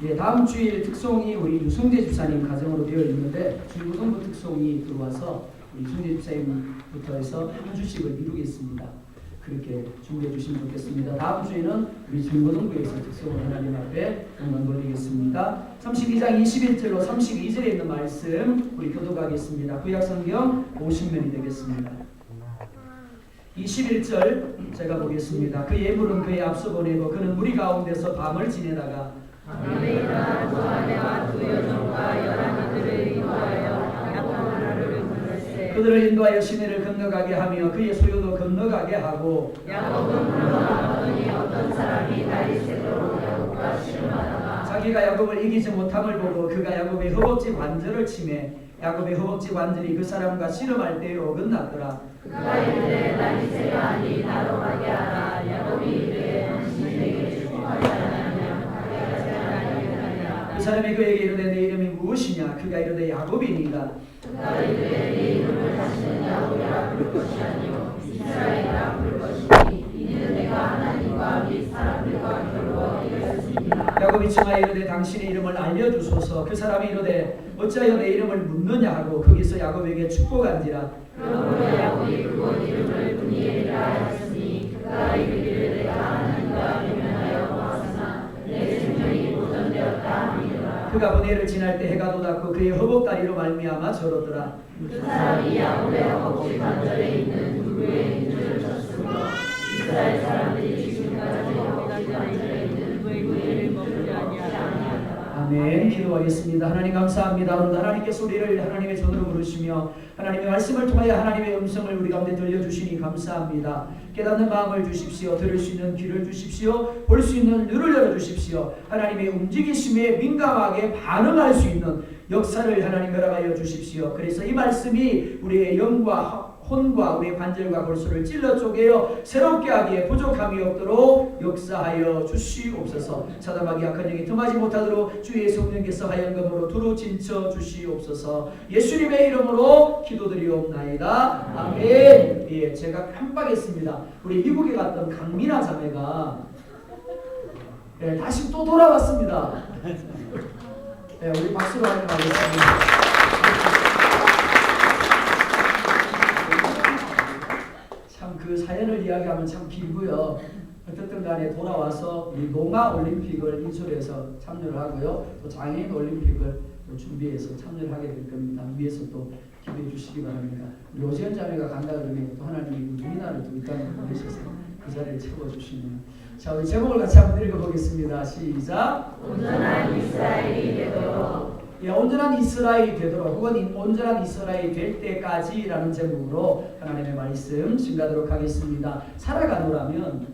예, 다음 주일 특송이 우리 유성재 집사님 가정으로 되어 있는데 중고등부 특송이 들어와서 우리 유성재 집사님부터 해서 한 주씩을 미루겠습니다. 그렇게 준비해 주시면 좋겠습니다. 다음 주에는 우리 중고등부에서 특송을 하나님 앞에 영광 돌리겠습니다. 32장 21절로 32절에 있는 말씀 우리 교독하겠습니다. 구약성경 50면이 되겠습니다. 21절 제가 보겠습니다. 그 예물은 그의 앞서 보내고 그는 무리 가운데서 밤을 지내다가 아내가 두 아내와 두 여종과 열한 이들을 인도하여 약한 하루를 보냈세. 그들을 인도하여 시내를 건너가게 하며 그의 소유도 건너가게 하고 야곱은 물러나더니 어떤 사람이 다리 새도록 야곱과 씨름하다가 자기가 야곱을 이기지 못함을 보고 그가 야곱의 허벅지 관절을 치매 야곱의 허벅지 관절이 그 사람과 씨름할 때에 어긋났더라. 그가 이르되 다리 새가 아니 나로 가게 하라. 야곱이 이르되 당신이 내게 축복하지 않으면 가게 하지 아니하리라. 그 사람이 그에게 이르되 내 이름이 무엇이냐? 그가 이르되 야곱이니라. 그가 이르되 네 이름을 다시는 야곱이라 부를 것이 아니요 이스라엘이라 부를 것이니 이는 내가 하나님과 및 사람들과 겨루어 이겼습니다. 야곱이 청하여 이르되 당신의 이름을 알려주소서. 그 사람이 이르되 어찌하여 내 이름을 묻느냐 하고 거기서 야곱에게 축복한지라. 그러므로 야곱이 그곳 이름을 브니엘이라 하였으니 그가 이르기를 내가 하나님과 대면하여 보았으나 내 생명이 보존되었다 하니라. 그가 브니엘을 지날 때 해가 돋았고 그의 허벅다리로 말미암아 절었더라. 그 사람이 야곱의 허벅지 관절에 있는 누구의 인줄을 쳤으므로 이스라엘 사람들이 지금까지 허벅지 관절에 있는 누구의 먹지 아니하라. 아멘. 기도하겠습니다. 하나님 감사합니다. 오늘 하나님께 소리를 하나님의 손으로 부르시며 하나님의 말씀을 통하여 하나님의 음성을 우리 가운데 들려주시니 감사합니다. 깨닫는 마음을 주십시오. 들을 수 있는 귀를 주십시오. 볼 수 있는 눈을 열어주십시오. 하나님의 움직이심에 민감하게 반응할 수 있는 역사를 하나님 허락하여 주십시오. 그래서 이 말씀이 우리의 영과 혼과 우리의 관절과 골수를 찔러 쪼개어 새롭게 하기에 부족함이 없도록 역사하여 주시옵소서. 사담하기 약한 영이 틈하지 못하도록 주의 성령께서 하얀검으로 두루 진쳐 주시옵소서. 예수님의 이름으로 기도드리옵나이다. 아멘. 예, 제가 깜빡했습니다. 우리 미국에 갔던 강민아 자매가 다시 또 돌아왔습니다. 우리 박수로 환영하겠습니다. 그 사연을 이야기하면 참 길고요. 어쨌든 간에 돌아와서 우리 농아 올림픽을 인솔해서 참여를 하고요. 또 장애인 올림픽을 또 준비해서 참여를 하게 될 겁니다. 위에서 또 기도해 주시기 바랍니다. 우리 오지연 자매가 간다 그러면 또 하나님이 누리나를 또 이 땅에 보내셔서 그 자리를 채워주시네요. 자, 우리 제목을 같이 한번 읽어보겠습니다. 시작. 온전한 이스라엘이 되도록. 예, 온전한 이스라엘이 되도록 혹은 온전한 이스라엘이 될 때까지라는 제목으로 하나님의 말씀 증가하도록 하겠습니다. 살아가노라면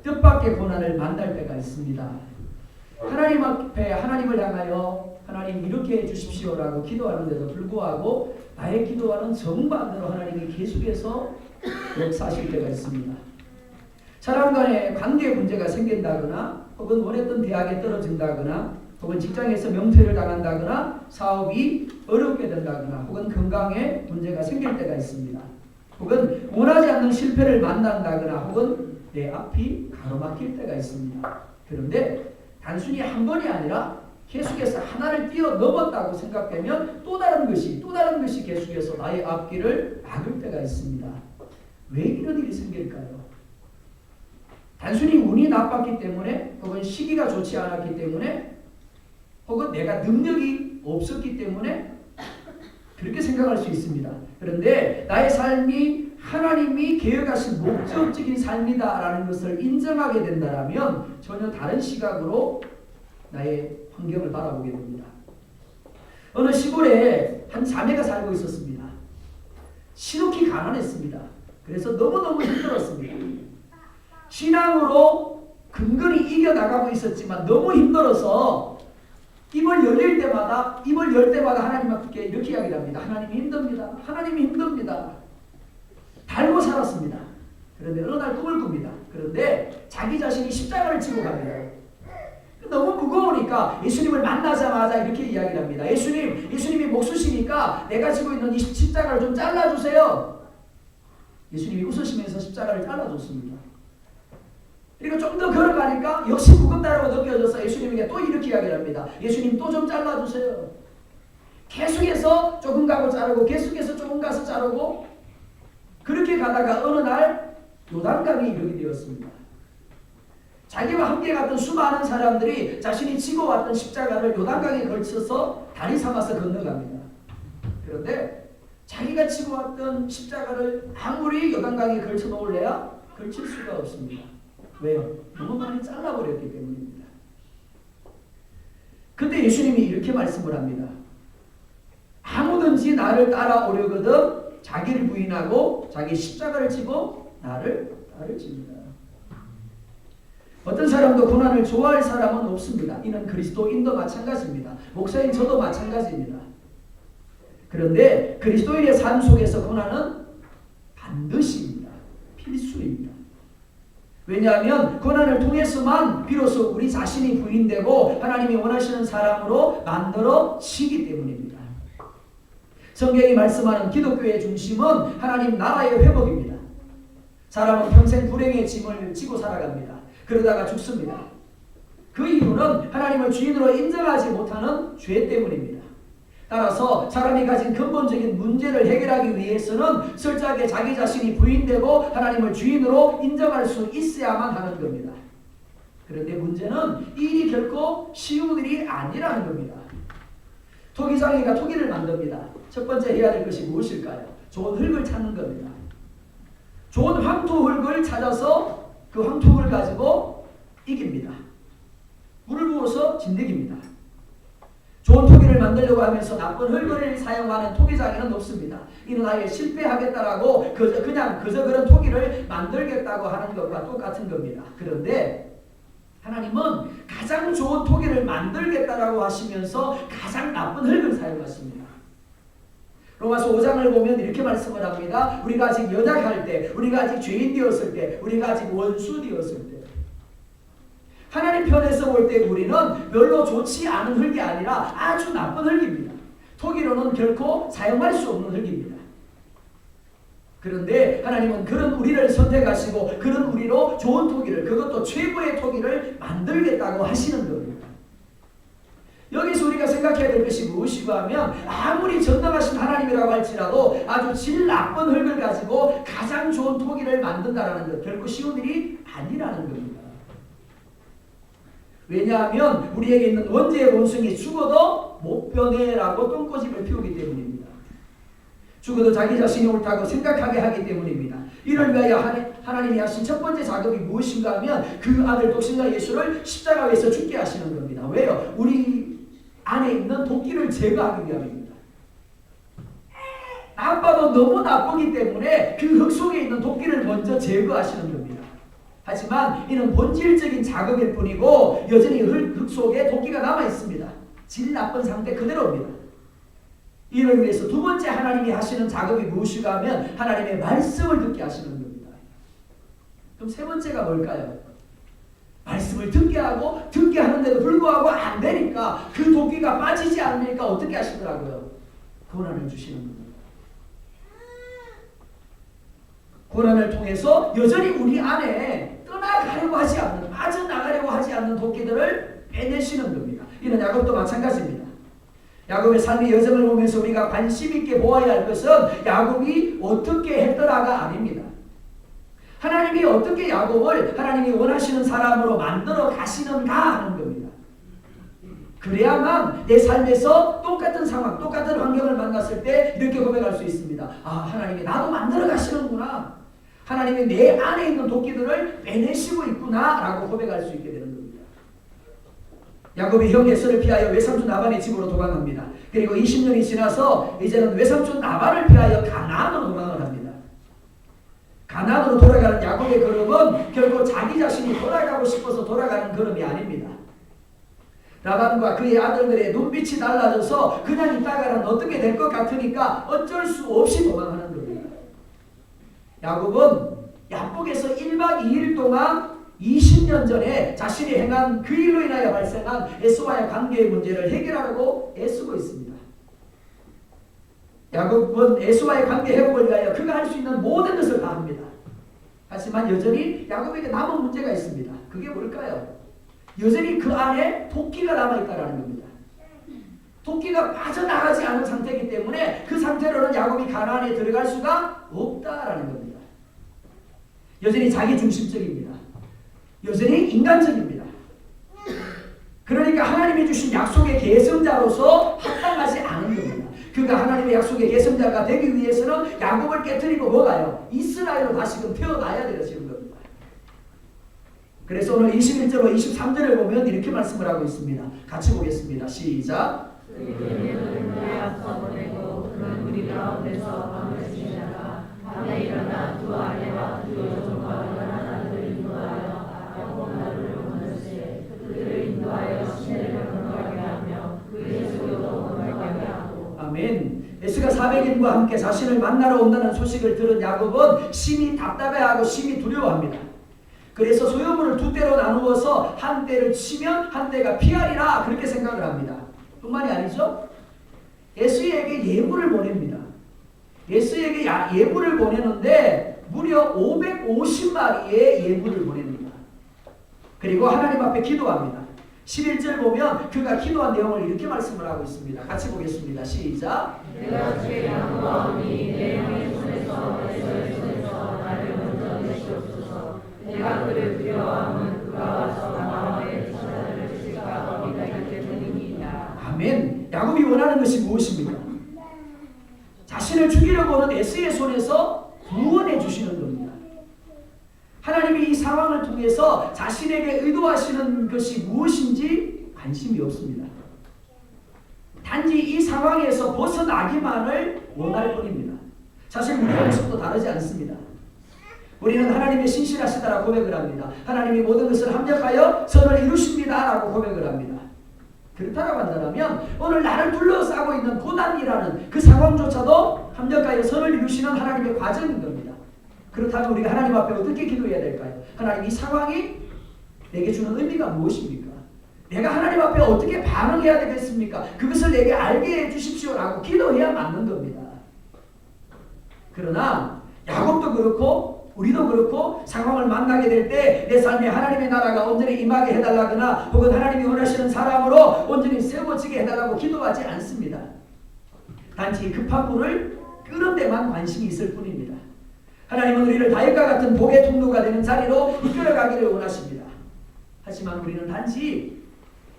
뜻밖의 고난을 만날 때가 있습니다. 하나님 앞에 하나님을 향하여 하나님 이렇게 해주십시오라고 기도하는데도 불구하고 나의 기도와는 정반대로 하나님이 계속해서 역사하실 때가 있습니다. 사람 간의 관계 문제가 생긴다거나 혹은 원했던 대학에 떨어진다거나 혹은 직장에서 명퇴를 당한다거나 사업이 어렵게 된다거나 혹은 건강에 문제가 생길 때가 있습니다. 혹은 원하지 않는 실패를 만난다거나 혹은 내 앞이 가로막힐 때가 있습니다. 그런데 단순히 한 번이 아니라 계속해서 하나를 뛰어넘었다고 생각되면 또 다른 것이 계속해서 나의 앞길을 막을 때가 있습니다. 왜 이런 일이 생길까요? 단순히 운이 나빴기 때문에 혹은 시기가 좋지 않았기 때문에 혹은 내가 능력이 없었기 때문에 그렇게 생각할 수 있습니다. 그런데 나의 삶이 하나님이 계획하신 목적적인 삶이다라는 것을 인정하게 된다면 전혀 다른 시각으로 나의 환경을 바라보게 됩니다. 어느 시골에 한 자매가 살고 있었습니다. 지독히 가난했습니다. 그래서 너무너무 힘들었습니다. 신앙으로 근근히 이겨나가고 있었지만 너무 힘들어서 입을 열 때마다 하나님 앞에 이렇게 이야기를 합니다. 하나님이 힘듭니다. 하나님이 힘듭니다. 달고 살았습니다. 그런데 어느 날 꿈을 꿉니다. 그런데 자기 자신이 십자가를 지고 갑니다. 너무 무거우니까 예수님을 만나자마자 이렇게 이야기를 합니다. 예수님이 목 쓰시니까 내가 지고 있는 이 십자가를 좀 잘라주세요. 예수님이 웃으시면서 십자가를 잘라줬습니다. 그리고 좀 더 걸어가니까 역시 무겁다라고 느껴져서 예수님이 사도들에게 또 이렇게 이야기를 합니다. 예수님 또 좀 잘라주세요. 계속해서 조금 가고 자르고 계속해서 조금 가서 자르고 그렇게 가다가 어느 날 요단강에 이르게 되었습니다. 자기와 함께 갔던 수많은 사람들이 자신이 지고 왔던 십자가를 요단강에 걸쳐서 다리 삼아서 건너갑니다. 그런데 자기가 지고 왔던 십자가를 아무리 요단강에 걸쳐 놓을래야 걸칠 수가 없습니다. 왜요? 너무 많이 잘라버렸기 때문입니다. 근데 예수님이 이렇게 말씀을 합니다. 아무든지 나를 따라오려거든 자기를 부인하고 자기 십자가를 지고 나를 따르십니다. 어떤 사람도 고난을 좋아할 사람은 없습니다. 이는 그리스도인도 마찬가지입니다. 목사인 저도 마찬가지입니다. 그런데 그리스도인의 삶 속에서 고난은 반드시입니다. 필수입니다. 왜냐하면 고난을 통해서만 비로소 우리 자신이 부인되고 하나님이 원하시는 사람으로 만들어지기 때문입니다. 성경이 말씀하는 기독교의 중심은 하나님 나라의 회복입니다. 사람은 평생 불행의 짐을 지고 살아갑니다. 그러다가 죽습니다. 그 이유는 하나님을 주인으로 인정하지 못하는 죄 때문입니다. 따라서 사람이 가진 근본적인 문제를 해결하기 위해서는 철저하게 자기 자신이 부인되고 하나님을 주인으로 인정할 수 있어야만 하는 겁니다. 그런데 문제는 이 일이 결코 쉬운 일이 아니라는 겁니다. 토기장이가 토기를 만듭니다. 첫 번째 해야 될 것이 무엇일까요? 좋은 흙을 찾는 겁니다. 좋은 황토 흙을 찾아서 그 황토 흙을 가지고 이깁니다. 물을 부어서 진흙입니다. 좋은 토기를 만들려고 하면서 나쁜 흙을 사용하는 토기장에는 없습니다. 이는 아예 실패하겠다라고 그저 그런 토기를 만들겠다고 하는 것과 똑같은 겁니다. 그런데 하나님은 가장 좋은 토기를 만들겠다라고 하시면서 가장 나쁜 흙을 사용하십니다. 로마서 5장을 보면 이렇게 말씀을 합니다. 우리가 아직 연약할 때, 우리가 아직 죄인 되었을 때, 우리가 아직 원수 되었을 때 하나님 편에서 볼 때 우리는 별로 좋지 않은 흙이 아니라 아주 나쁜 흙입니다. 토기로는 결코 사용할 수 없는 흙입니다. 그런데 하나님은 그런 우리를 선택하시고 그런 우리로 좋은 토기를, 그것도 최고의 토기를 만들겠다고 하시는 겁니다. 여기서 우리가 생각해야 될 것이 무엇이고 하면 아무리 전능하신 하나님이라고 할지라도 아주 질 나쁜 흙을 가지고 가장 좋은 토기를 만든다는 것 결코 쉬운 일이 아니라는 겁니다. 왜냐하면 우리에게 있는 원죄의 본성이 죽어도 못 변해라고 똥꼬집을 피우기 때문입니다. 죽어도 자기 자신이 옳다고 생각하게 하기 때문입니다. 이를 위하여 하나님이 하신 첫 번째 작업이 무엇인가 하면 그 아들 독생자 예수를 십자가 위에서 죽게 하시는 겁니다. 왜요? 우리 안에 있는 도끼를 제거하기 위함입니다. 나빠도 너무 나쁘기 때문에 그 흙 속에 있는 도끼를 먼저 제거하시는 겁니다. 하지만 이는 본질적인 작업일 뿐이고 여전히 흙 속에 도끼가 남아 있습니다. 질 나쁜 상태 그대로입니다. 이를 위해서 두 번째 하나님이 하시는 작업이 무엇인가 하면 하나님의 말씀을 듣게 하시는 겁니다. 그럼 세 번째가 뭘까요? 말씀을 듣게 하고 듣게 하는데도 불구하고 안 되니까 그 도끼가 빠지지 않으니까 어떻게 하시더라고요? 고난을 주시는 겁니다. 고난을 통해서 여전히 우리 안에 떠나가려고 하지 않는, 빠져나가려고 하지 않는 도끼들을 빼내시는 겁니다. 이는 야곱도 마찬가지입니다. 야곱의 삶의 여정을 보면서 우리가 관심 있게 보아야 할 것은 야곱이 어떻게 했더라가 아닙니다. 하나님이 어떻게 야곱을 하나님이 원하시는 사람으로 만들어 가시는가 하는 겁니다. 그래야만 내 삶에서 똑같은 상황, 똑같은 환경을 만났을 때 이렇게 고백할 수 있습니다. 아, 하나님이 나도 만들어 가시는구나. 하나님이 내 안에 있는 도끼들을 빼내시고 있구나 라고 고백할 수 있게 되는 겁니다. 야곱이 형 에서를 피하여 외삼촌 라반의 집으로 도망합니다. 그리고 20년이 지나서 이제는 외삼촌 라반을 피하여 가나안으로 도망을 합니다. 가나안으로 돌아가는 야곱의 걸음은 결코 자기 자신이 돌아가고 싶어서 돌아가는 걸음이 아닙니다. 라반과 그의 아들들의 눈빛이 달라져서 그냥 있다가는 어떻게 될 것 같으니까 어쩔 수 없이 도망하는 겁니다. 야곱은 야복에서 1박 2일 동안 20년 전에 자신이 행한 그 일로 인하여 발생한 에서와의 관계의 문제를 해결하려고 애쓰고 있습니다. 야곱은 에서와의 관계 회복을 위하여 그가 할 수 있는 모든 것을 다 합니다. 하지만 여전히 야곱에게 남은 문제가 있습니다. 그게 뭘까요? 여전히 그 안에 토끼가 남아있다라는 겁니다. 토끼가 빠져나가지 않은 상태이기 때문에 그 상태로는 야곱이 가나안에 들어갈 수가 없다라는 겁니다. 여전히 자기중심적입니다. 여전히 인간적입니다. 그러니까 하나님이 주신 약속의 계승자로서 합당하지 않은 겁니다. 그가 하나님의 약속의 계승자가 되기 위해서는 야곱을 깨뜨리고 뭐가요? 이스라엘로 다시금 태어나야 되는 겁니다. 그래서 오늘 21절로 23절을 보면 이렇게 말씀을 하고 있습니다. 같이 보겠습니다. 시작. 그의 앞서 보내고 그는 우리 가운데서 밤을 지내다가 밤에 일어나 두 아내와 두 여종과 열한 아들을 인도하여 야곱 나루를 건널세 그들을 인도하여 시내를 건너가게 하며 그의 소유도 건너가게 하고. 아멘. 에스가 400인과 함께 자신을 만나러 온다는 소식을 들은 야곱은 심히 답답해하고 심히 두려워합니다. 그래서 소유물을 두 대로 나누어서 한 대를 치면 한 대가 피하리라 그렇게 생각을 합니다. 뿐만이 아니죠. 에스에게 예물을 보냅니다. 에스에게 예물을 보내는데 무려 550마리의 예물을 보냅니다. 그리고 하나님 앞에 기도합니다. 11절 보면 그가 기도한 내용을 이렇게 말씀을 하고 있습니다. 같이 보겠습니다. 시작. 내가 주의 양보하오니 내 형의 손에서 에서의 손에서 나를 먼저 내시옵소서. 내가 그를 두려워함은 그가 와서 나와의 천사를 주실까 겁이다기 때문이니이다. 아멘. 야곱이 원하는 것이 무엇입니까? 자신을 죽이려고 하는 에스의 손에서 구원해 주시는 겁니다. 하나님이 이 상황을 통해서 자신에게 의도하시는 것이 무엇인지 관심이 없습니다. 단지 이 상황에서 벗어나기만을 원할 뿐입니다. 사실 우리의 모습도 다르지 않습니다. 우리는 하나님의 신실하시다라고 고백을 합니다. 하나님이 모든 것을 합력하여 선을 이루십니다라고 고백을 합니다. 그렇다고 한다면 오늘 나를 둘러싸고 있는 고난이라는 그 상황조차도 합력하여 선을 이루시는 하나님의 과정인 겁니다. 그렇다면 우리가 하나님 앞에 어떻게 기도해야 될까요? 하나님, 이 상황이 내게 주는 의미가 무엇입니까? 내가 하나님 앞에 어떻게 반응해야 되겠습니까? 그것을 내게 알게 해주십시오라고 기도해야 맞는 겁니다. 그러나 야곱도 그렇고 우리도 그렇고 상황을 만나게 될 때 내 삶에 하나님의 나라가 온전히 임하게 해달라거나 혹은 하나님이 원하시는 사람으로 온전히 세워지게 해달라고 기도하지 않습니다. 단지 급한 물을 끄는 데만 관심이 있을 뿐입니다. 하나님은 우리를 다윗과 같은 복의 통로가 되는 자리로 이끌어가기를 원하십니다. 하지만 우리는 단지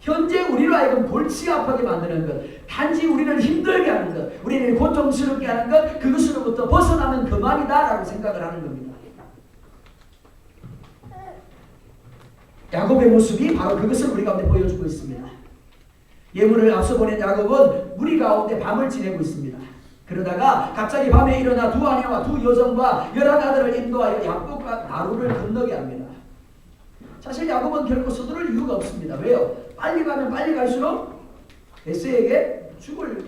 현재 우리로 하여금 골치 아프게 만드는 것, 단지 우리를 힘들게 하는 것, 우리를 고통스럽게 하는 것, 그것으로부터 벗어나면 그만이다라고 생각을 하는 겁니다. 야곱의 모습이 바로 그것을 우리 가운데 보여주고 있습니다. 예물을 앞서 보낸 야곱은 무리 가운데 밤을 지내고 있습니다. 그러다가 갑자기 밤에 일어나 두 아내와 두 여종과 열한 아들을 인도하여 야곱과 나루를 건너게 합니다. 사실 야곱은 결코 서두를 이유가 없습니다. 왜요? 빨리 가면 빨리 갈수록 에서에게 죽을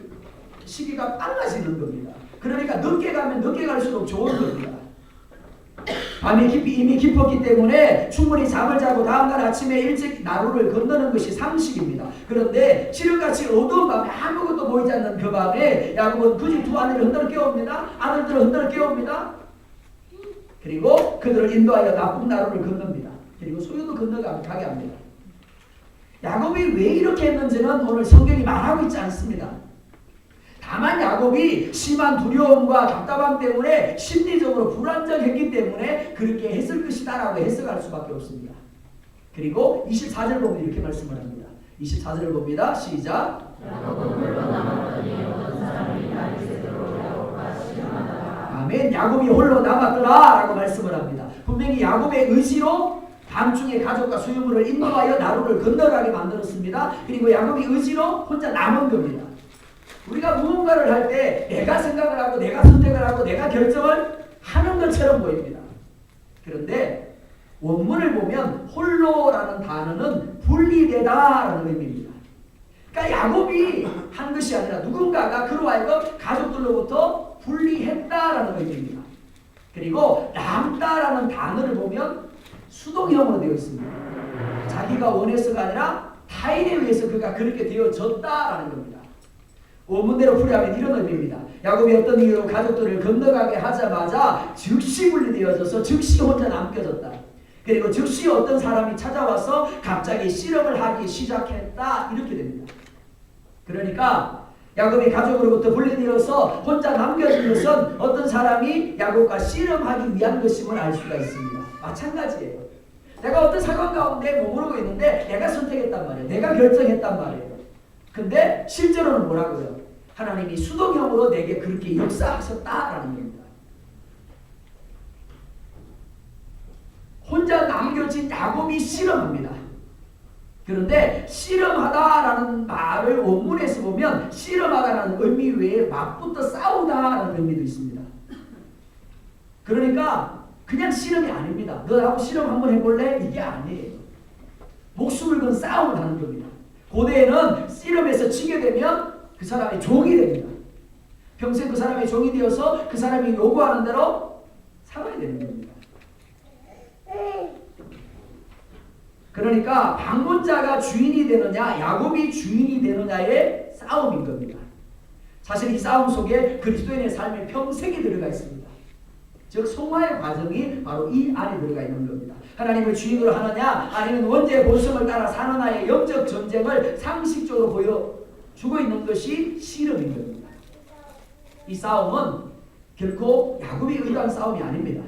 시기가 빨라지는 겁니다. 그러니까 늦게 가면 늦게 갈수록 좋은 겁니다. 밤이 이미 깊었기 때문에 충분히 잠을 자고 다음날 아침에 일찍 나루를 건너는 것이 상식입니다. 그런데 지금같이 어두운 밤에 아무것도 보이지 않는 그 밤에 야곱은 굳이 두 아내를 흔들어 깨웁니다. 아들들을 흔들어 깨웁니다. 그리고 그들을 인도하여 나쁜 나루를 건넙니다. 그리고 소유도 건너가게 합니다. 야곱이 왜 이렇게 했는지는 오늘 성경이 말하고 있지 않습니다. 다만 야곱이 심한 두려움과 답답함 때문에 심리적으로 불안정했기 때문에 그렇게 했을 것이다라고 해석할 수밖에 없습니다. 그리고 24절 보면 이렇게 말씀을 합니다. 24절을 봅니다. 시작. 야곱은 홀로 남았더니 어떤 사람이 다윗에게 들어오려고 실망하다가. 아멘. 야곱이 홀로 남았더라라고 말씀을 합니다. 분명히 야곱의 의지로 밤중에 가족과 소유물을 인도하여 나루를 건너가게 만들었습니다. 그리고 야곱이 의지로 혼자 남은 겁니다. 우리가 무언가를 할 때 내가 생각을 하고 내가 선택을 하고 내가 결정을 하는 것처럼 보입니다. 그런데 원문을 보면 홀로라는 단어는 분리되다라는 의미입니다. 그러니까 야곱이 한 것이 아니라 누군가가 그로 하여금 가족들로부터 분리했다라는 의미입니다. 그리고 남다라는 단어를 보면 수동형으로 되어 있습니다. 자기가 원해서가 아니라 타인에 의해서 그가 그렇게 되어졌다라는 겁니다. 원문대로 풀이하면 이런 의미입니다. 야곱이 어떤 이유로 가족들을 건너가게 하자마자 즉시 분리되어져서 즉시 혼자 남겨졌다. 그리고 즉시 어떤 사람이 찾아와서 갑자기 씨름을 하기 시작했다. 이렇게 됩니다. 그러니까 야곱이 가족으로부터 분리되어서 혼자 남겨진 것은 어떤 사람이 야곱과 씨름하기 위한 것임을 알 수가 있습니다. 마찬가지예요. 내가 어떤 상황 가운데 머무르고 있는데 내가 선택했단 말이에요. 내가 결정했단 말이에요. 근데 실제로는 뭐라고요? 하나님이 수동형으로 내게 그렇게 역사하셨다라는 겁니다. 혼자 남겨진 야곱이 씨름합니다. 그런데 씨름하다라는 말을 원문에서 보면 씨름하다라는 의미 외에 맞붙어 싸우다라는 의미도 있습니다. 그러니까 그냥 씨름이 아닙니다. 너 나하고 씨름 한번 해볼래? 이게 아니에요. 목숨을 건 싸움을 하는 겁니다. 고대에는 씨름에서 지게 되면 그 사람이 종이 됩니다. 평생 그 사람이 종이 되어서 그 사람이 요구하는 대로 살아야 되는 겁니다. 그러니까 방문자가 주인이 되느냐 야곱이 주인이 되느냐의 싸움인 겁니다. 사실 이 싸움 속에 그리스도인의 삶의 평생이 들어가 있습니다. 즉 성화의 과정이 바로 이 안에 들어가 있는 겁니다. 하나님을 주인으로 하느냐 아니면 원죄의 본성을 따라 사느냐의 영적 전쟁을 상식적으로 보여주고 있는 것이 씨름인 겁니다. 이 싸움은 결코 야곱이 의도한 싸움이 아닙니다.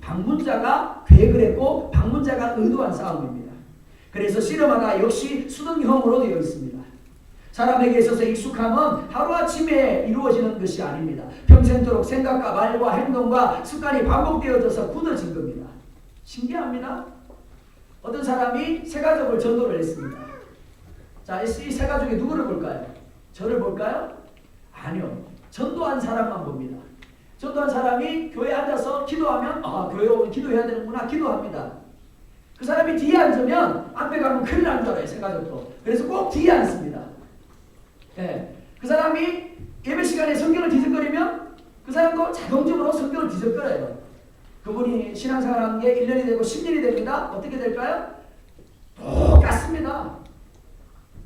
방문자가 계획을 했고 방문자가 의도한 싸움입니다. 그래서 씨름하다 역시 수동형으로 되어 있습니다. 사람에게 있어서 익숙함은 하루아침에 이루어지는 것이 아닙니다. 평생토록 생각과 말과 행동과 습관이 반복되어져서 굳어진 겁니다. 신기합니다. 어떤 사람이 세 가족을 전도를 했습니다. 자, 이 세 가족이 누구를 볼까요? 저를 볼까요? 아니요. 전도한 사람만 봅니다. 전도한 사람이 교회에 앉아서 기도하면 교회 오면 기도해야 되는구나 기도합니다. 그 사람이 뒤에 앉으면 앞에 가면 큰일 나는 줄 알아요. 세 가족도. 그래서 꼭 뒤에 앉습니다. 네. 그 사람이 예배 시간에 성경을 뒤적거리면 그 사람도 자동적으로 성경을 뒤적거려요. 그분이 신앙생활하는 게 1년이 되고 10년이 됩니다. 어떻게 될까요? 똑같습니다.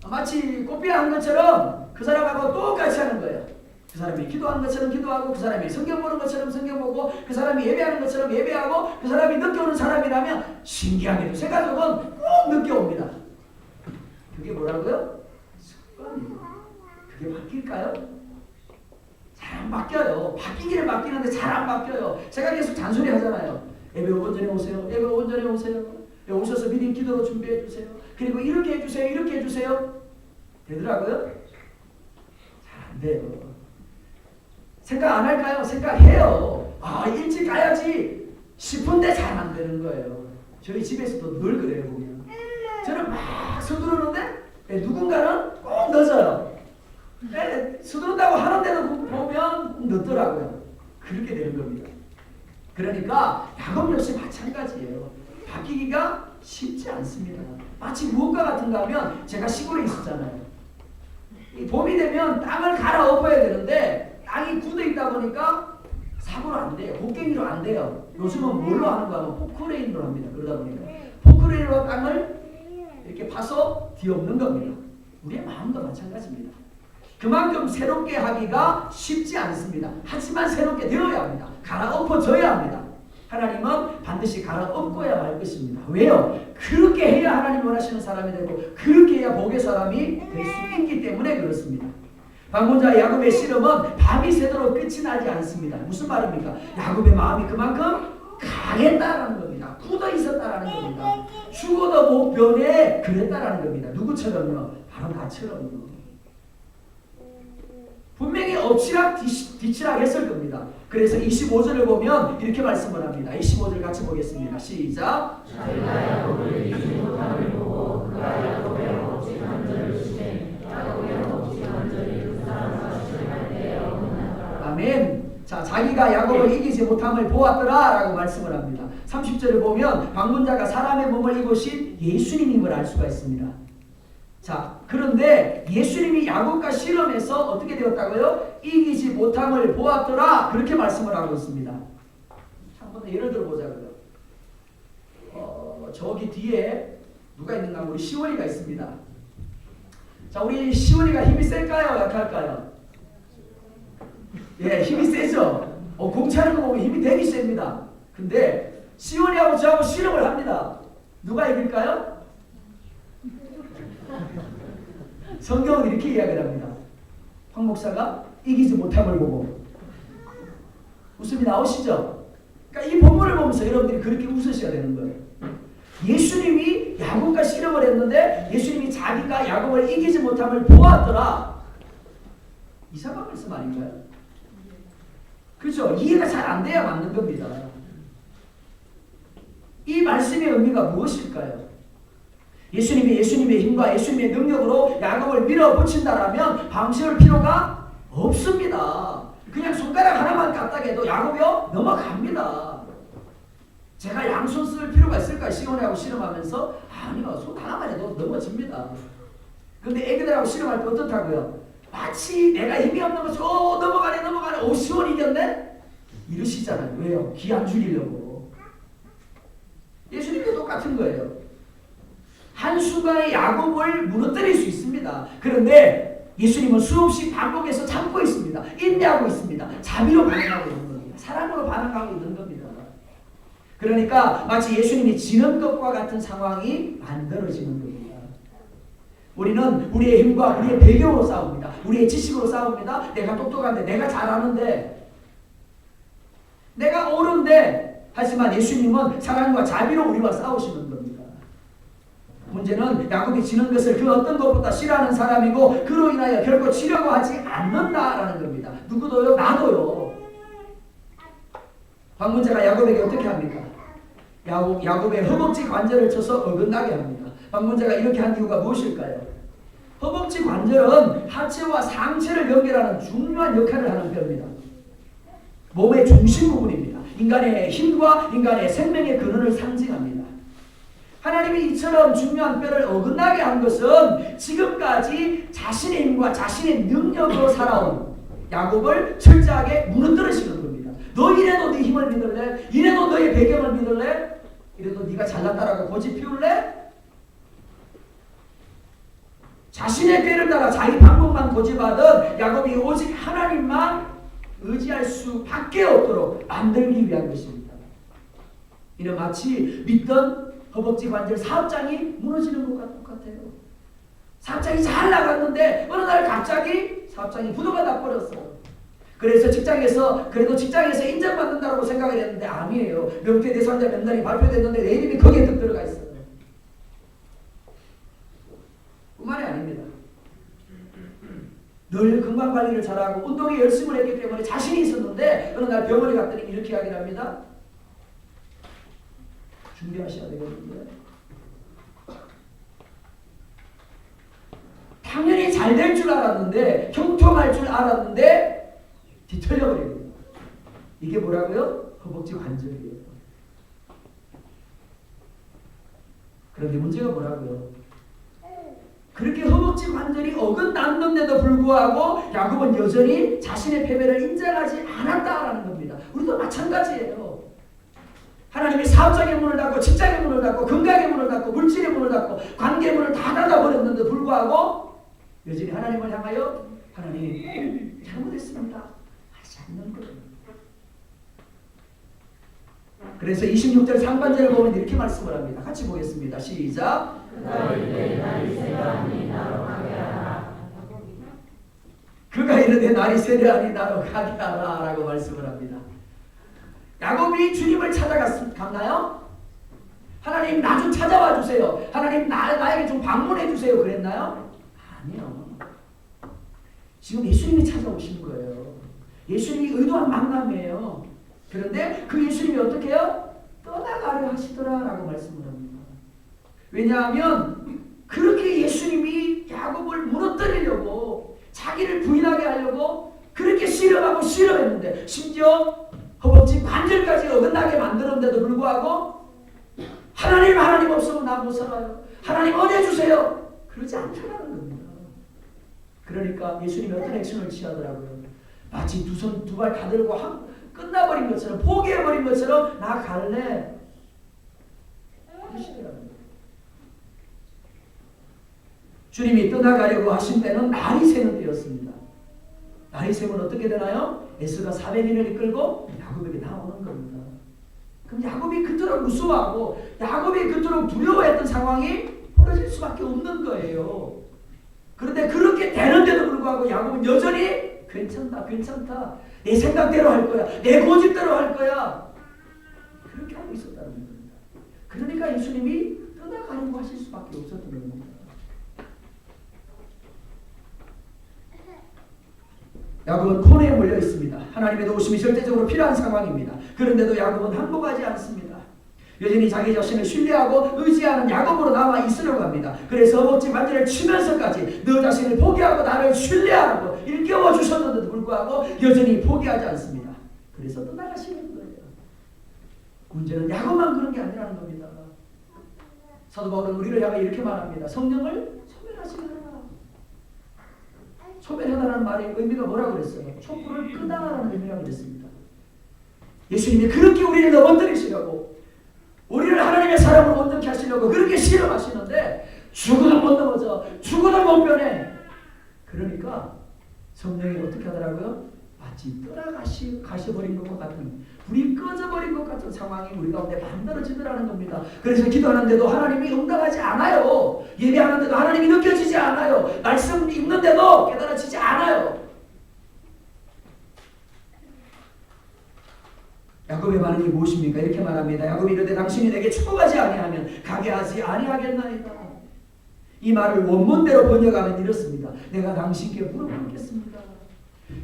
마치 꽃비하는 것처럼 그 사람하고 똑같이 하는 거예요. 그 사람이 기도하는 것처럼 기도하고 그 사람이 성경 보는 것처럼 성경 보고 그 사람이 예배하는 것처럼 예배하고 그 사람이 늦게 오는 사람이라면 신기하게도 세 가족은 꼭 늦게 옵니다. 그게 뭐라고요? 습관이에요. 그게 바뀔까요? 잘 안 바뀌어요. 바뀌기는 바뀌는데 잘 안 바뀌어요. 제가 계속 잔소리 하잖아요. 예배 5분 전에 오세요. 예배 5분 전에 오세요. 오셔서 미리 기도로 준비해 주세요. 그리고 이렇게 해주세요. 이렇게 해주세요. 되더라고요? 잘 안 돼요. 생각 안 할까요? 생각해요. 일찍 가야지 싶은데 잘 안 되는 거예요. 저희 집에서도 늘 그래요. 보면 저는 막 서두르는데 누군가는 꼭 늦어요. 서두른다고 하는데도 보면 늦더라고요. 그렇게 되는 겁니다. 그러니까 야곱 역시 마찬가지예요. 바뀌기가 쉽지 않습니다. 마치 무엇과 같은가 하면 제가 시골에 있었잖아요. 이 봄이 되면 땅을 갈아엎어야 되는데 땅이 굳어있다 보니까 사고로 안 돼요. 곡괭이로 안 돼요. 요즘은 뭘로 하는가 하면 포크레인으로 합니다. 그러다 보니까 포크레인으로 땅을 이렇게 파서 뒤엎는 겁니다. 우리의 마음도 마찬가지입니다. 그만큼 새롭게 하기가 쉽지 않습니다. 하지만 새롭게 되어야 합니다. 갈아엎어져야 합니다. 하나님은 반드시 갈아엎어야 말 것입니다. 왜요? 그렇게 해야 하나님 원하시는 사람이 되고 그렇게 해야 복의 사람이 될 수 있기 때문에 그렇습니다. 방문자 야곱의 씨름은 밤이 새도록 끝이 나지 않습니다. 무슨 말입니까? 야곱의 마음이 그만큼 강했다라는 겁니다. 굳어 있었다라는 겁니다. 죽어도 못 변해 그랬다라는 겁니다. 누구처럼요? 바로 나처럼요. 분명히 엎치락 뒤치락 했을 겁니다. 그래서 25절을 보면 이렇게 말씀을 합니다. 25절 같이 보겠습니다. 시작. 자기가 야곱을 이기지 못함을 보고 그가 야곱의 엎친 한절을 치매 야곱의 엎친 한절이 그 사람과 시름할 때에 어긋나더라. 아멘. 자, 자기가 야곱을 이기지 못함을 보았더라 라고 말씀을 합니다. 30절을 보면 방문자가 사람의 몸을 입으신 예수님임을 알 수가 있습니다. 자, 그런데 예수님이 야곱과 씨름해서 어떻게 되었다고요? 이기지 못함을 보았더라 그렇게 말씀을 하고 있습니다. 한 번 예를 들어 보자고요. 저기 뒤에 누가 있는가? 우리 시원이가 있습니다. 자, 우리 시원이가 힘이 셀까요? 약할까요? 예, 힘이 세죠. 공 차는 거 보면 힘이 되게 셉니다. 근데 시온이하고 저하고 씨름을 합니다. 누가 이길까요? 성경은 이렇게 이야기를 합니다. 황 목사가 이기지 못함을 보고 웃음이 나오시죠? 그러니까 이 본문을 보면서 여러분들이 그렇게 웃으셔야 되는 거예요. 예수님이 야곱과 씨름을 했는데 예수님이 자기가 야곱을 이기지 못함을 보았더라. 이상한 말씀 아닌가요? 그렇죠? 이해가 잘 안 돼야 맞는 겁니다. 이 말씀의 의미가 무엇일까요? 예수님이 예수님의 힘과 예수님의 능력으로 야곱을 밀어붙인다라면 방심할 필요가 없습니다. 그냥 손가락 하나만 까딱해도 야곱이요 넘어갑니다. 제가 양손 쓸 필요가 있을까요? 시온이하고 씨름하면서 아니요, 손 하나만 해도 넘어집니다. 근데 애기들하고 씨름할 때 어떻다고요? 마치 내가 힘이 없는 것이 넘어가네 시온 이겼네? 이러시잖아요. 왜요? 기 안 죽이려고. 예수님도 똑같은 거예요. 한순간에 야곱을 무너뜨릴 수 있습니다. 그런데 예수님은 수없이 반복해서 참고 있습니다. 인내하고 있습니다. 자비로 반응하고 있는 겁니다. 사랑으로 반응하고 있는 겁니다. 그러니까 마치 예수님이 지는 것과 같은 상황이 만들어지는 겁니다. 우리는 우리의 힘과 우리의 배경으로 싸웁니다. 우리의 지식으로 싸웁니다. 내가 똑똑한데, 내가 잘하는데, 내가 옳은데, 하지만 예수님은 사랑과 자비로 우리와 싸우시는 겁니다. 문제는 야곱이 지는 것을 그 어떤 것보다 싫어하는 사람이고 그로 인하여 결코 치려고 하지 않는다라는 겁니다. 누구도요? 나도요. 방문자가 야곱에게 어떻게 합니까? 야곱의 허벅지 관절을 쳐서 어긋나게 합니다. 방문자가 이렇게 한 이유가 무엇일까요? 허벅지 관절은 하체와 상체를 연결하는 중요한 역할을 하는 뼈입니다. 몸의 중심 부분입니다. 인간의 힘과 인간의 생명의 근원을 상징합니다. 하나님이 이처럼 중요한 뼈를 어긋나게 한 것은 지금까지 자신의 힘과 자신의 능력으로 살아온 야곱을 철저하게 무너뜨리시는 겁니다. 너 이래도 네 힘을 믿을래? 이래도 너의 배경을 믿을래? 이래도 네가 잘났다라고 고집 피울래? 자신의 꾀를 따라 자기 방법만 고집하던 야곱이 오직 하나님만 의지할 수밖에 없도록 만들기 위한 것입니다. 이는 마치 믿던 허벅지 관절 사업장이 무너지는 것과 똑같아요. 사업장이 잘 나갔는데 어느 날 갑자기 사업장이 부도가 나버렸어요. 그래서 그래도 직장에서 인정받는다고 생각을 했는데 아니에요. 명태대상자 명단이 발표됐는데 내 이름이 거기에 딱 들어가 있어요. 뿐만이 아닙니다. 늘 건강관리를 잘하고 운동에 열심을 했기 때문에 자신이 있었는데 어느 날 병원에 갔더니 이렇게 이야기를 합니다. 준비하셔야 되거든요. 당연히 잘 될 줄 알았는데, 형통할 줄 알았는데 뒤틀려버립니다. 이게 뭐라고요? 허벅지 관절이에요. 그런데 문제가 뭐라고요? 그렇게 허벅지 관절이 어긋났는데도 불구하고 야곱은 여전히 자신의 패배를 인정하지 않았다라는 겁니다. 우리도 마찬가지예요. 하나님이 사업장의 문을 닫고 직장의 문을 닫고 건강의 문을 닫고 물질의 문을 닫고 관계의 문을 다 닫아버렸는데 불구하고 여전히 하나님을 향하여 하나님 잘못했습니다 하지 않는 거예요. 그래서 26절 상반절을 보면 이렇게 말씀을 합니다. 같이 보겠습니다. 시작. 그가 이르되 날이 세려하니 나로 가게 하라 라고 말씀을 합니다. 야곱이 주님을 찾아갔나요? 하나님 나 좀 찾아와 주세요. 하나님 나에게 좀 방문해 주세요. 그랬나요? 아니요. 지금 예수님이 찾아오신 거예요. 예수님이 의도한 만남이에요. 그런데 그 예수님이 어떻게 해요? 떠나가려 하시더라 라고 말씀을 합니다. 왜냐하면 그렇게 예수님이 야곱을 무너뜨리려고 자기를 부인하게 하려고 그렇게 씨름하고 씨름했는데 심지어 허벅지 관절까지 어긋나게 만들었는데도 불구하고 하나님 없으면 나 못 살아요. 하나님 은혜 주세요. 그러지 않더라는 겁니다. 그러니까 예수님이 어떤 액션을 취하더라고요. 마치 두 손 두 발 다 들고 끝나버린 것처럼 포기해버린 것처럼 나 갈래. 주님이 떠나가려고 하신 때는 날이 새는 때였습니다. 날이 새면 어떻게 되나요? 에스가 400인을 이끌고 야곱에게 나오는 겁니다. 그럼 야곱이 그토록 무서워하고 야곱이 그토록 두려워했던 상황이 벌어질 수밖에 없는 거예요. 그런데 그렇게 되는데도 불구하고 야곱은 여전히 괜찮다, 괜찮다. 내 생각대로 할 거야. 내 고집대로 할 거야. 그렇게 하고 있었다는 겁니다. 그러니까 예수님이 떠나가려고 하실 수밖에 없었던 겁니다. 야곱은 코너에 몰려 있습니다. 하나님의 도우심이 절대적으로 필요한 상황입니다. 그런데도 야곱은 항복하지 않습니다. 여전히 자기 자신을 신뢰하고 의지하는 야곱으로 남아 있으려고 합니다. 그래서 허벅지 반지를 치면서까지 너 자신을 포기하고 나를 신뢰하라고 일깨워 주셨는데도 불구하고 여전히 포기하지 않습니다. 그래서 떠나가시는 거예요. 문제는 야곱만 그런 게 아니라는 겁니다. 사도 바울은 우리를 향해 이렇게 말합니다. 성령을 소멸하시라. 소멸하다라는 말의 의미가 뭐라고 그랬어요? 촛불을 끄다라는 의미라고 그랬습니다. 예수님이 그렇게 우리를 넘어뜨리시려고 우리를 하나님의 사람으로 온전케 하시려고 그렇게 실험하시는데 죽어도 못 넘어져, 죽어도 못 변해. 그러니까 성령이 어떻게 하더라고요? 마치 가셔버린 것과 같은, 불이 꺼져버린 것 같은 상황이 우리 가운데 만들어지더라는 겁니다. 그래서 기도하는데도 하나님이 응답하지 않아요. 예배하는데도 하나님이 느껴지지 않아요. 말씀 읽는데도 깨달아지지 않아요. 야곱의 반응이 무엇입니까? 이렇게 말합니다. 야곱이 이르되 당신이 내게 축복하지 아니하면 가게 하지 아니하겠나이다. 이 말을 원문대로 번역하면 이렇습니다. 내가 당신께 무릎 꿇겠습니다.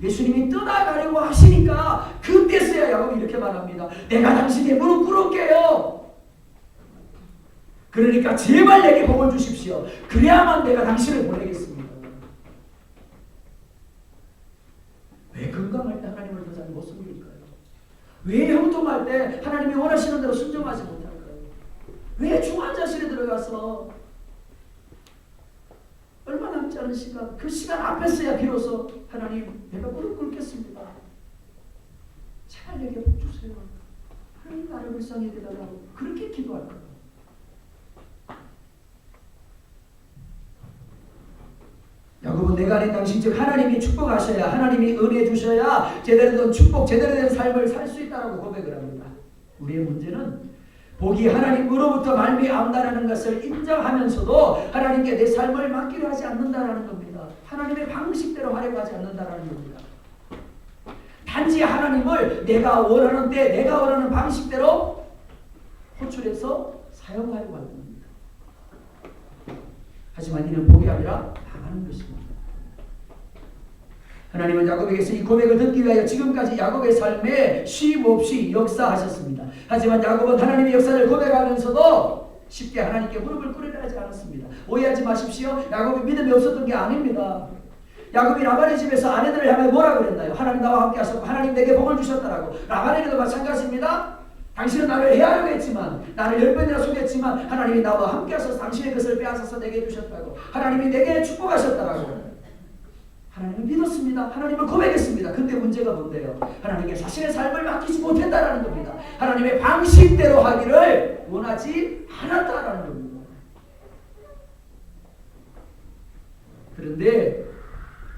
예수님이 떠나가려고 하시니까 그때서야 야곱이 이렇게 말합니다. 내가 당신께 무릎 꿇을게요. 그러니까 제발 내게 복을 주십시오. 그래야만 내가 당신을 보내겠습니다. 왜 건강할 때 하나님을 더 잘 못 섬길까요? 왜 형통할 때 하나님이 원하시는 대로 순종하지 못할까요? 왜 중환자실에 들어가서 얼마 남지 않은 시간, 그 시간 앞에서야 비로소 하나님 내가 무릎 꿇겠습니다. 제발 내게 복 주세요. 하나님 나를 불쌍히 여겨달라고 그렇게 기도할까요? 야곱은 내가 아닌 당신 즉 하나님이 축복하셔야, 하나님이 은혜 주셔야 제대로 된 축복, 제대로 된 삶을 살 수 있다고 고백을 합니다. 우리의 문제는 복이 하나님으로부터 말미암다라는 것을 인정하면서도 하나님께 내 삶을 맡기려 하지 않는다라는 겁니다. 하나님의 방식대로 하려고 하지 않는다라는 겁니다. 단지 하나님을 내가 원하는 때 내가 원하는 방식대로 호출해서 사용하려고 하는 겁니다. 하지만 이는 복이 아니라 당하는 것입니다. 하나님은 야곱에게서 이 고백을 듣기 위하여 지금까지 야곱의 삶에 쉼없이 역사하셨습니다. 하지만 야곱은 하나님의 역사를 고백하면서도 쉽게 하나님께 무릎을 꿇으려 하지 않았습니다. 오해하지 마십시오. 야곱이 믿음이 없었던 게 아닙니다. 야곱이 라반의 집에서 아내들을 향해 뭐라 그랬나요? 하나님 나와 함께 하셨고 하나님 내게 복을 주셨다라고. 라반에게도 마찬가지입니다. 당신은 나를 해하려고 했지만, 나를 10번이나 속였지만 하나님이 나와 함께 하셔서 당신의 것을 빼앗아서 내게 주셨다고. 하나님이 내게 축복하셨다라고. 하나님을 믿었습니다. 하나님을 고백했습니다. 근데 문제가 뭔데요? 하나님께 자신의 삶을 맡기지 못했다라는 겁니다. 하나님의 방식대로 하기를 원하지 않았다라는 겁니다. 그런데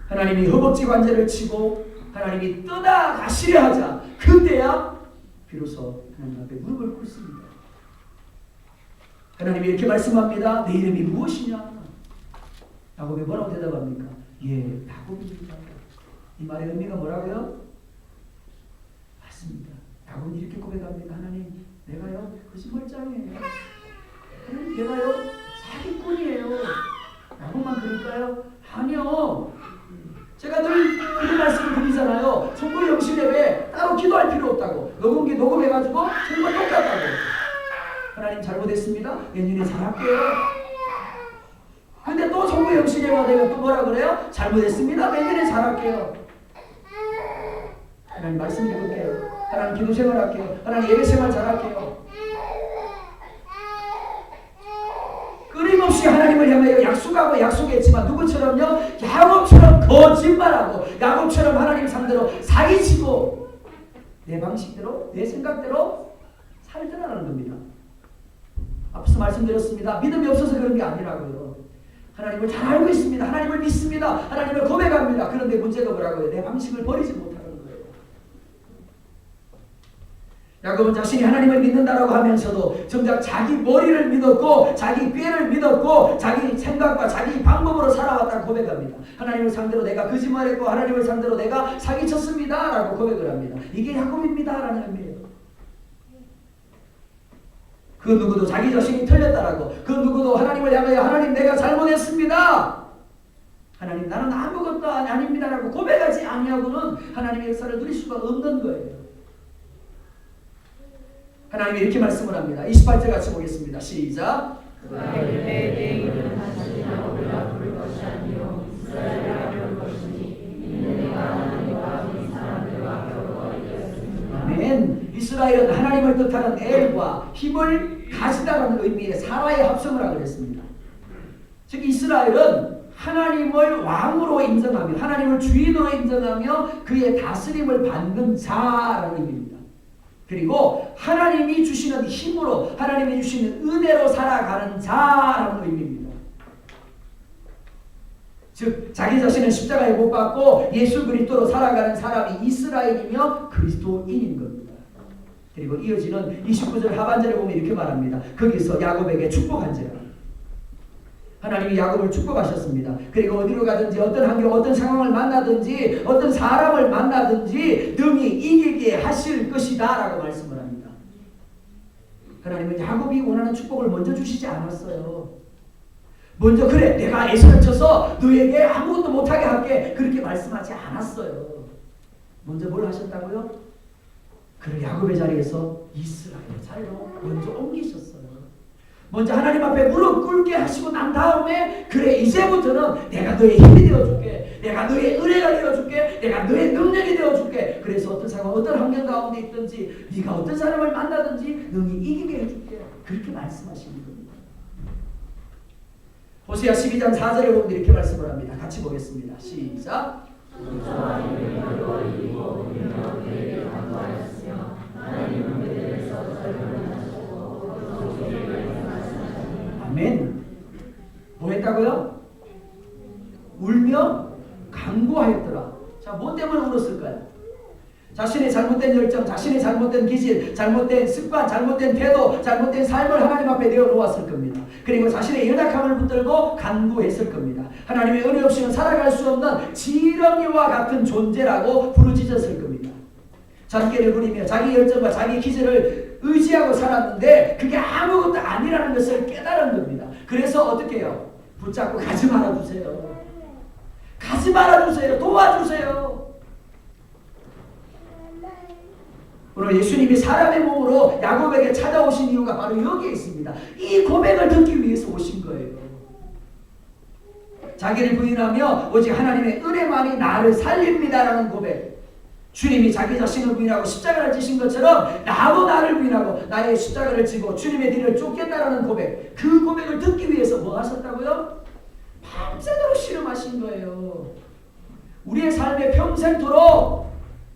하나님이 허벅지 관절을 치고 하나님이 떠나가시려 하자. 그때야 비로소 하나님 앞에 무릎을 꿇습니다. 하나님이 이렇게 말씀합니다. 내 이름이 무엇이냐? 야곱이 뭐라고 대답합니까? 예, 야곱입니다. 이 말의 의미가 뭐라고요? 맞습니다. 야곱은 이렇게 고백합니다. 하나님, 내가요 거짓말장이에요. 하나님, 내가요 사기꾼이에요. 야곱만 그럴까요? 아니요. 제가 늘 그 말씀을 드리잖아요. 정말 영신에 왜 따로 기도할 필요 없다고. 녹음기 녹음해가지고 정말 똑같다고. 하나님 잘못했습니다. 내년에 잘할게요. 근데 또 정부 영신예가 내가 또 뭐라 그래요? 잘못했습니다. 내년에 잘할게요. 하나님 말씀드릴게요. 하나님 기도 생활할게요. 하나님 예배 생활 잘할게요. 끊임없이 하나님을 향하여 약속하고 약속했지만 누구처럼요? 야곱처럼 거짓말하고 야곱처럼 하나님 상대로 사기치고 내 방식대로 내 생각대로 살더라는 겁니다. 앞서 말씀드렸습니다. 믿음이 없어서 그런 게 아니라고요. 하나님을 잘 알고 있습니다. 하나님을 믿습니다. 하나님을 고백합니다. 그런데 문제가 뭐라고요? 내 방식을 버리지 못하는 거예요. 야곱은 자신이 하나님을 믿는다라고 하면서도 정작 자기 머리를 믿었고 자기 꾀를 믿었고 자기 생각과 자기 방법으로 살아왔다고 고백합니다. 하나님을 상대로 내가 거짓말했고 하나님을 상대로 내가 사기쳤습니다 라고 고백을 합니다. 이게 야곱입니다 라는 의미예요. 그 누구도 자기 자신이 틀렸다라고, 그 누구도 하나님을 향하여 하나님 내가 잘못했습니다, 하나님 나는 아무것도 아닙니다라고 고백하지 아니하고는 하나님의 역사를 누릴 수가 없는 거예요. 하나님이 이렇게 말씀을 합니다. 28절 같이 보겠습니다. 시작. 아멘. 이스라엘은 하나님을 뜻하는 엘과 힘을 가지다라는 의미의 사라의 합성을 하고 그랬습니다. 즉 이스라엘은 하나님을 왕으로 인정하며 하나님을 주인으로 인정하며 그의 다스림을 받는 자라는 의미입니다. 그리고 하나님이 주시는 힘으로 하나님이 주시는 은혜로 살아가는 자라는 의미입니다. 즉 자기 자신을 십자가에 못 박고 예수 그리스도로 살아가는 사람이 이스라엘이며 그리스도인인 겁니다. 그리고 이어지는 29절 하반절에 보면 이렇게 말합니다. 거기서 야곱에게 축복한지라. 하나님이 야곱을 축복하셨습니다. 그리고 어디로 가든지 어떤 환경 어떤 상황을 만나든지 어떤 사람을 만나든지 능히 이기게 하실 것이다 라고 말씀을 합니다. 하나님은 야곱이 원하는 축복을 먼저 주시지 않았어요. 먼저 그래 내가 애서를 쳐서 너에게 아무것도 못하게 할게 그렇게 말씀하지 않았어요. 먼저 뭘 하셨다고요? 그를 야곱의 자리에서 이스라엘 자리로 먼저 옮기셨어요. 먼저 하나님 앞에 무릎 꿇게 하시고 난 다음에 그래 이제부터는 내가 너의 힘이 되어줄게, 내가 너의 은혜가 되어줄게, 내가 너의 능력이 되어줄게. 그래서 어떤 상황 어떤 환경 가운데 있든지 네가 어떤 사람을 만나든지 능히 이기게 해줄게 그렇게 말씀하시는 겁니다. 호세아 12장 4절에 보면 이렇게 말씀을 합니다. 같이 보겠습니다. 시작. 아멘. 뭐 했다고요? 울며 간구하였더라. 자, 뭐 때문에 울었을까요? 자신의 잘못된 열정, 자신의 잘못된 기질, 잘못된 습관, 잘못된 태도, 잘못된 삶을 하나님 앞에 내어놓았을 겁니다. 그리고 자신의 연약함을 붙들고 간구했을 겁니다. 하나님의 은혜 없이는 살아갈 수 없는 지렁이와 같은 존재라고 부르짖었을 겁니다. 잔꾀를 부리며 자기 열정과 자기 기질을 의지하고 살았는데 그게 아무것도 아니라는 것을 깨달은 겁니다. 그래서 어떻게 해요? 붙잡고 가지 말아주세요. 가지 말아주세요. 도와주세요. 오늘 예수님이 사람의 몸으로 야곱에게 찾아오신 이유가 바로 여기에 있습니다. 이 고백을 듣기 위해서 오신 거예요. 자기를 부인하며 오직 하나님의 은혜만이 나를 살립니다라는 고백. 주님이 자기 자신을 부인하고 십자가를 지신 것처럼 나도 나를 부인하고 나의 십자가를 지고 주님의 뒤를 쫓겠다라는 고백. 그 고백을 듣기 위해서 뭐 하셨다고요? 밤새도록 씨름하신 거예요. 우리의 삶에 평생토록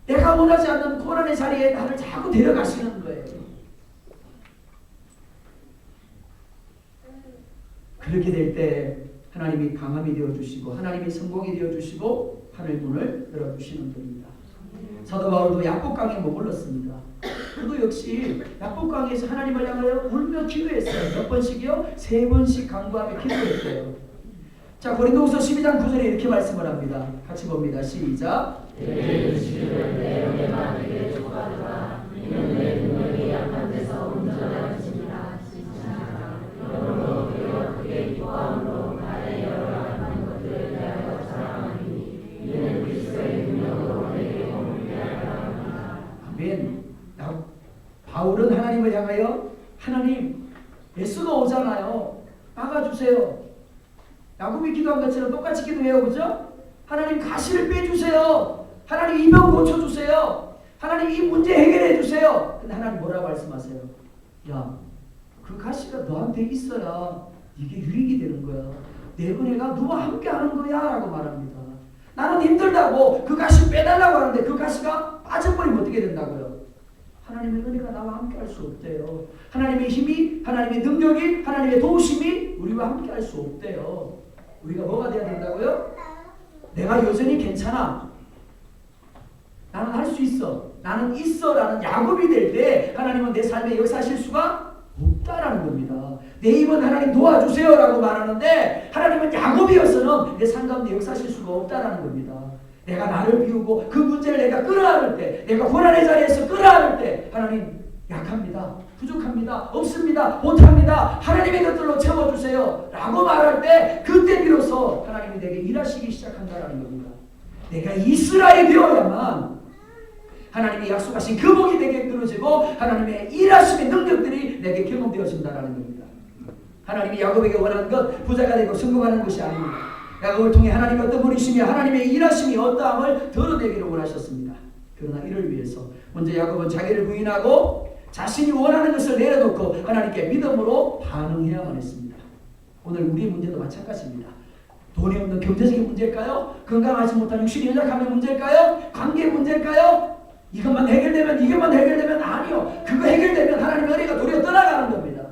내가 원하지 않는 고난의 자리에 나를 자꾸 데려가시는 거예요. 그렇게 될 때 하나님이 강함이 되어주시고 하나님이 성공이 되어주시고 하늘 문을 열어주시는 겁니다. 사도 바울도 약복강에 머물렀습니다. 그도 역시 약복강에서 하나님을 향하여 울며 기도했어요. 몇 번씩이요? 3번씩 간구하며 기도했어요. 자, 고린도후서 12장 9절에 이렇게 말씀을 합니다. 같이 봅니다. 시작. 아멘. 바울은 하나님을 향하여 하나님 예수가 오잖아요. 막아주세요. 야곱이 기도한 것처럼 똑같이 기도해요. 그죠? 하나님 가시를 빼주세요. 하나님 이 병 고쳐주세요. 하나님 이 문제 해결해 주세요. 근데 하나님 뭐라고 말씀하세요? 야, 그 가시가 너한테 있어야 이게 유익이 되는 거야. 내 은혜가 너와 함께 하는 거야 라고 말합니다. 나는 힘들다고 그 가시 빼달라고 하는데 그 가시가 빠져버리면 어떻게 된다고요? 하나님의 은혜가 나와 함께 할 수 없대요. 하나님의 힘이, 하나님의 능력이, 하나님의 도우심이 우리와 함께 할 수 없대요. 우리가 뭐가 돼야 된다고요? 내가 여전히 괜찮아. 나는 할 수 있어. 나는 있어라는 야곱이 될 때 하나님은 내 삶에 역사하실 수가 없다라는 겁니다. 내 입은 하나님 도와주세요라고 말하는데 하나님은 야곱이어서는 내 삶 가운데 역사하실 수가 없다라는 겁니다. 내가 나를 비우고 그 문제를 내가 끌어안을 때, 내가 고난의 자리에서 끌어안을 때 하나님 약합니다. 부족합니다. 없습니다. 못합니다. 하나님의 것들로 채워주세요 라고 말할 때 그때 비로소 하나님이 내게 일하시기 시작한다는 겁니다. 내가 이스라엘이 되어야만 하나님이 약속하신 그 복이 내게 끊어지고 하나님의 일하심의 능력들이 내게 경험되어진다는 겁니다. 하나님이 야곱에게 원하는 것 부자가 되고 성공하는 것이 아닙니다. 야곱을 통해 하나님이 어떤 분이시며 하나님의 일하심이 어떠함을 드러내기를 원하셨습니다. 그러나 이를 위해서 먼저 야곱은 자기를 부인하고 자신이 원하는 것을 내려놓고 하나님께 믿음으로 반응해야만 했습니다. 오늘 우리의 문제도 마찬가지입니다. 돈이 없는 경제적인 문제일까요? 건강하지 못한 육신이 연약함의 문제일까요? 관계 문제일까요? 이것만 해결되면 아니요. 그거 해결되면 하나님의 은혜가 도리어 떠나가는 겁니다.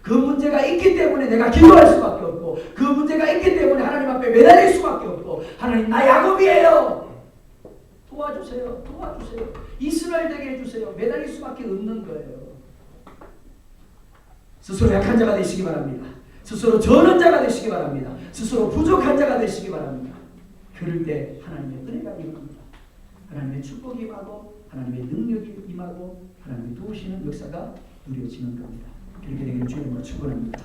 그 문제가 있기 때문에 내가 기도할 수밖에 없고 그 문제가 있기 때문에 하나님 앞에 매달릴 수밖에 없고 하나님 나 야곱이에요. 도와주세요. 이스라엘 되게 해주세요. 매달릴 수밖에 없는 거예요. 스스로 약한 자가 되시기 바랍니다. 스스로 저는 자가 되시기 바랍니다. 스스로 부족한 자가 되시기 바랍니다. 그럴 때 하나님의 은혜가 임합니다. 하나님의 축복이 임하고 하나님의 능력이 임하고 하나님의 도우시는 역사가 누려지는 겁니다. 그렇게 되기를 주님으로 축원합니다.